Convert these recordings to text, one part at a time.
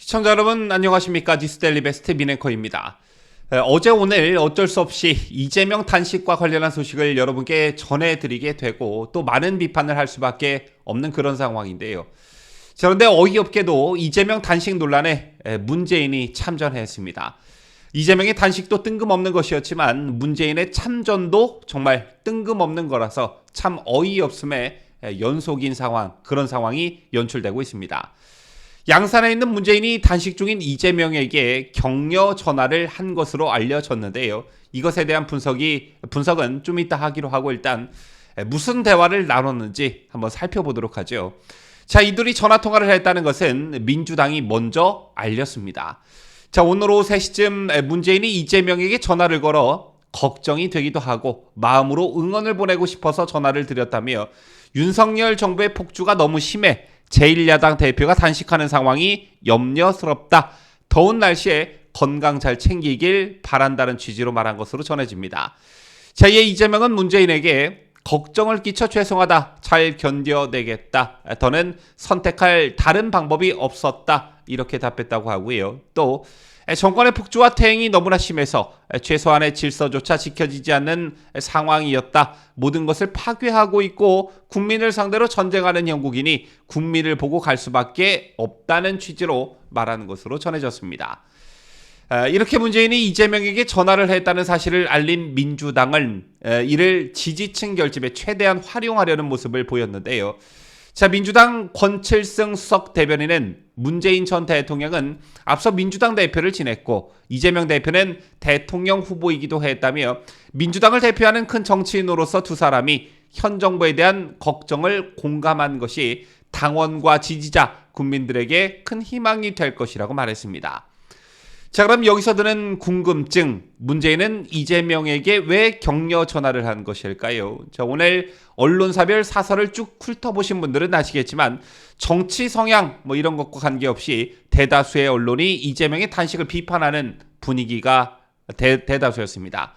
시청자 여러분 안녕하십니까. 뉴스데일리 베스트 민앵커입니다. 어제 오늘 어쩔 수 없이 이재명 단식과 관련한 소식을 여러분께 전해드리게 되고 또 많은 비판을 할 수밖에 없는 그런 상황인데요. 그런데 어이없게도 이재명 단식 논란에 문재인이 참전했습니다. 이재명의 단식도 뜬금없는 것이었지만 문재인의 참전도 정말 뜬금없는 거라서 참 어이없음의 연속인 상황, 그런 상황이 연출되고 있습니다. 양산에 있는 문재인이 단식 중인 이재명에게 격려 전화를 한 것으로 알려졌는데요. 이것에 대한 분석은 좀 이따 하기로 하고 일단 무슨 대화를 나눴는지 한번 살펴보도록 하죠. 자, 이들이 전화통화를 했다는 것은 민주당이 먼저 알렸습니다. 자, 오늘 오후 3시쯤 문재인이 이재명에게 전화를 걸어 걱정이 되기도 하고 마음으로 응원을 보내고 싶어서 전화를 드렸다며 윤석열 정부의 폭주가 너무 심해 제1야당 대표가 단식하는 상황이 염려스럽다. 더운 날씨에 건강 잘 챙기길 바란다는 취지로 말한 것으로 전해집니다. 자, 이에 이재명은 문재인에게 걱정을 끼쳐 죄송하다. 잘 견뎌내겠다. 더는 선택할 다른 방법이 없었다. 이렇게 답했다고 하고요. 또 정권의 폭주와 퇴행이 너무나 심해서 최소한의 질서조차 지켜지지 않는 상황이었다. 모든 것을 파괴하고 있고 국민을 상대로 전쟁하는 형국이니 국민을 보고 갈 수밖에 없다는 취지로 말하는 것으로 전해졌습니다. 이렇게 문재인이 이재명에게 전화를 했다는 사실을 알린 민주당은 이를 지지층 결집에 최대한 활용하려는 모습을 보였는데요. 자, 민주당 권칠승 수석 대변인은 문재인 전 대통령은 앞서 민주당 대표를 지냈고 이재명 대표는 대통령 후보이기도 했다며 민주당을 대표하는 큰 정치인으로서 두 사람이 현 정부에 대한 걱정을 공감한 것이 당원과 지지자, 국민들에게 큰 희망이 될 것이라고 말했습니다. 자, 그럼 여기서 드는 궁금증, 문재인은 이재명에게 왜 격려 전화를 한 것일까요? 자, 오늘 언론사별 사설을 쭉 훑어보신 분들은 아시겠지만 정치 성향 이런 것과 관계없이 대다수의 언론이 이재명의 단식을 비판하는 분위기가 대다수였습니다.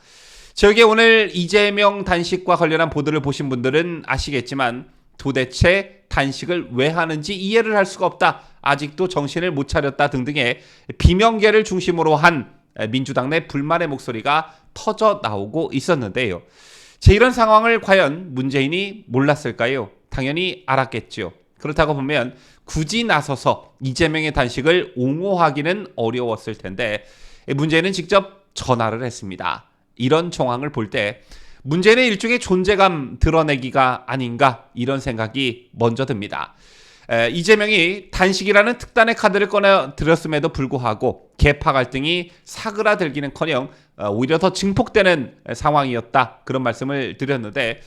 저에게 오늘 이재명 단식과 관련한 보도를 보신 분들은 아시겠지만 도대체 단식을 왜 하는지 이해를 할 수가 없다. 아직도 정신을 못 차렸다 등등의 비명계를 중심으로 한 민주당 내 불만의 목소리가 터져 나오고 있었는데요. 이런 상황을 과연 문재인이 몰랐을까요? 당연히 알았겠죠. 그렇다고 보면 굳이 나서서 이재명의 단식을 옹호하기는 어려웠을 텐데 문재인은 직접 전화를 했습니다. 이런 정황을 볼 때 문재인의 일종의 존재감 드러내기가 아닌가 이런 생각이 먼저 듭니다. 이재명이 단식이라는 특단의 카드를 꺼내들었음에도 불구하고 계파 갈등이 사그라들기는커녕 오히려 더 증폭되는 상황이었다. 그런 말씀을 드렸는데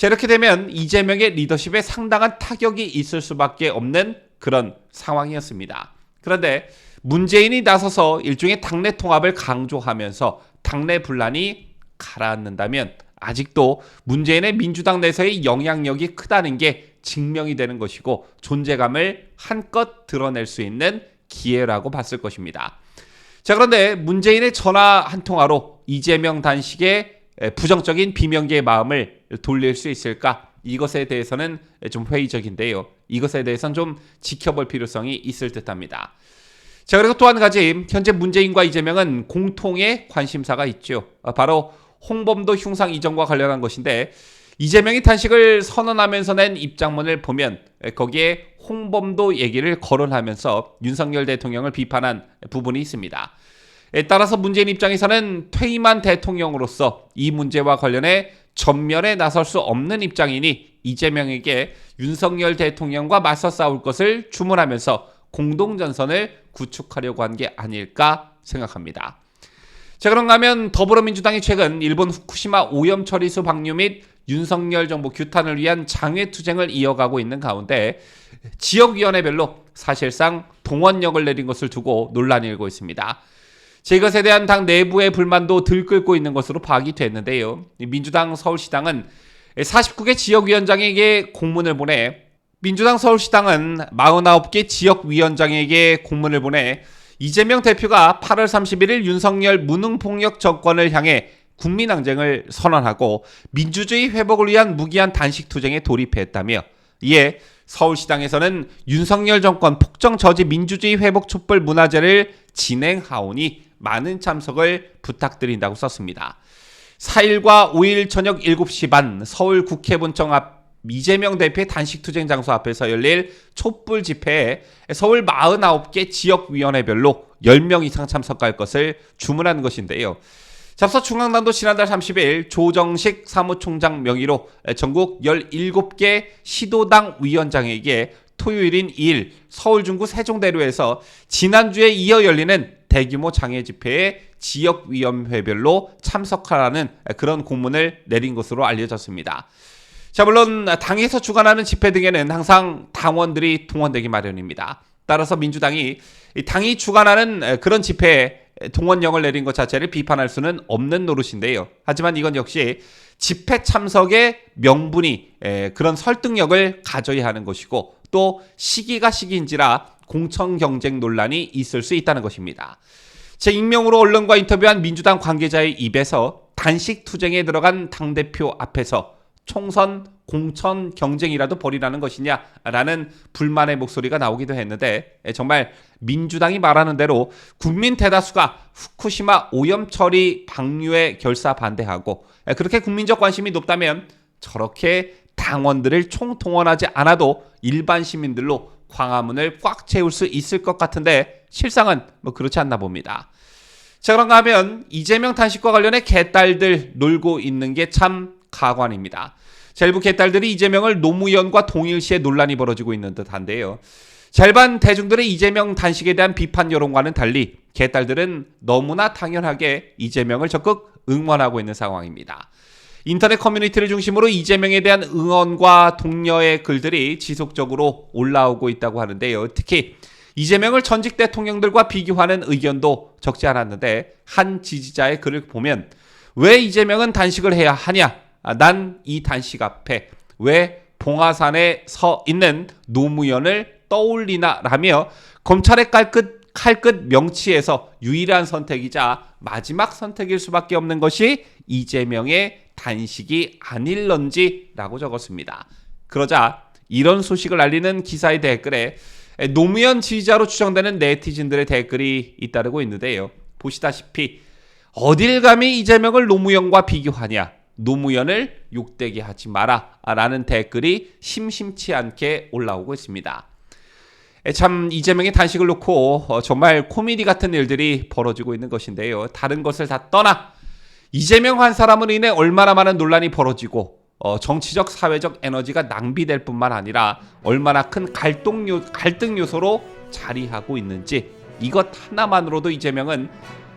이렇게 되면 이재명의 리더십에 상당한 타격이 있을 수밖에 없는 그런 상황이었습니다. 그런데 문재인이 나서서 일종의 당내 통합을 강조하면서 당내 분란이 가라앉는다면 아직도 문재인의 민주당 내에서의 영향력이 크다는 게 증명이 되는 것이고 존재감을 한껏 드러낼 수 있는 기회라고 봤을 것입니다. 자, 그런데 문재인의 전화 한 통화로 이재명 단식의 부정적인 비명계의 마음을 돌릴 수 있을까? 이것에 대해서는 좀 회의적인데요. 이것에 대해서는 좀 지켜볼 필요성이 있을 듯합니다. 자, 그리고 또 한 가지 현재 문재인과 이재명은 공통의 관심사가 있죠. 바로 홍범도 흉상 이전과 관련한 것인데 이재명이 단식을 선언하면서 낸 입장문을 보면 거기에 홍범도 얘기를 거론하면서 윤석열 대통령을 비판한 부분이 있습니다. 따라서 문재인 입장에서는 퇴임한 대통령으로서 이 문제와 관련해 전면에 나설 수 없는 입장이니 이재명에게 윤석열 대통령과 맞서 싸울 것을 주문하면서 공동전선을 구축하려고 한 게 아닐까 생각합니다. 자, 그런가 하면 더불어민주당이 최근 일본 후쿠시마 오염 처리수 방류 및 윤석열 정부 규탄을 위한 장외투쟁을 이어가고 있는 가운데 지역위원회별로 사실상 동원령을 내린 것을 두고 논란이 일고 있습니다. 이것에 대한 당 내부의 불만도 들끓고 있는 것으로 파악이 됐는데요. 민주당 서울시당은 49개 지역위원장에게 공문을 보내 민주당 서울시당은 49개 지역위원장에게 공문을 보내 이재명 대표가 8월 31일 윤석열 무능폭력 정권을 향해 국민항쟁을 선언하고 민주주의 회복을 위한 무기한 단식투쟁에 돌입했다며 이에 서울시당에서는 윤석열 정권 폭정 저지 민주주의 회복 촛불 문화제를 진행하오니 많은 참석을 부탁드린다고 썼습니다. 4일과 5일 저녁 7시 반 서울 국회본청 앞 이재명 대표의 단식투쟁 장소 앞에서 열릴 촛불 집회에 서울 49개 지역위원회별로 10명 이상 참석할 것을 주문한 것인데요. 잡서 중앙당도 지난달 30일 조정식 사무총장 명의로 전국 17개 시도당 위원장에게 토요일인 2일 서울 중구 세종대로에서 지난주에 이어 열리는 대규모 장애 집회에 지역위원회별로 참석하라는 그런 공문을 내린 것으로 알려졌습니다. 자, 물론 당에서 주관하는 집회 등에는 항상 당원들이 동원되기 마련입니다. 따라서 민주당이 당이 주관하는 그런 집회에 동원령을 내린 것 자체를 비판할 수는 없는 노릇인데요. 하지만 이건 역시 집회 참석의 명분이 그런 설득력을 가져야 하는 것이고 또 시기가 시기인지라 공천 경쟁 논란이 있을 수 있다는 것입니다. 제 익명으로 언론과 인터뷰한 민주당 관계자의 입에서 단식 투쟁에 들어간 당대표 앞에서 총선 공천 경쟁이라도 벌이라는 것이냐라는 불만의 목소리가 나오기도 했는데 정말 민주당이 말하는 대로 국민 대다수가 후쿠시마 오염 처리 방류에 결사 반대하고 그렇게 국민적 관심이 높다면 저렇게 당원들을 총동원하지 않아도 일반 시민들로 광화문을 꽉 채울 수 있을 것 같은데 실상은 그렇지 않나 봅니다. 자, 그런가 하면 이재명 단식과 관련해 개딸들 놀고 있는 게 참 가관입니다. 자, 일부 개딸들이 이재명을 노무현과 동일시에 논란이 벌어지고 있는 듯한데요. 절반 대중들의 이재명 단식에 대한 비판 여론과는 달리 개딸들은 너무나 당연하게 이재명을 적극 응원하고 있는 상황입니다. 인터넷 커뮤니티를 중심으로 이재명에 대한 응원과 독려의 글들이 지속적으로 올라오고 있다고 하는데요. 특히 이재명을 전직 대통령들과 비교하는 의견도 적지 않았는데 한 지지자의 글을 보면 왜 이재명은 단식을 해야 하냐? 난 이 단식 앞에 왜 봉화산에 서 있는 노무현을 떠올리나 라며 검찰의 칼끝 명치에서 유일한 선택이자 마지막 선택일 수밖에 없는 것이 이재명의 단식이 아닐런지라고 적었습니다. 그러자 이런 소식을 알리는 기사의 댓글에 노무현 지지자로 추정되는 네티즌들의 댓글이 잇따르고 있는데요. 보시다시피 어딜 감히 이재명을 노무현과 비교하냐, 노무현을 욕되게 하지 마라 라는 댓글이 심심치 않게 올라오고 있습니다. 참 이재명의 단식을 놓고 정말 코미디 같은 일들이 벌어지고 있는 것인데요. 다른 것을 다 떠나 이재명 한 사람으로 인해 얼마나 많은 논란이 벌어지고 정치적 사회적 에너지가 낭비될 뿐만 아니라 얼마나 큰 갈등 요소로 자리하고 있는지 이것 하나만으로도 이재명은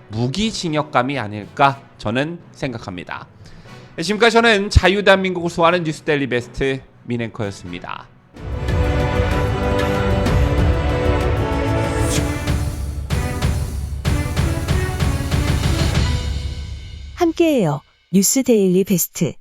무기징역감이 아닐까 저는 생각합니다. 지금까지 저는 자유대한민국을 소화하는 뉴스데일리 베스트 민앵커였습니다. 함께해요. 뉴스데일리 베스트.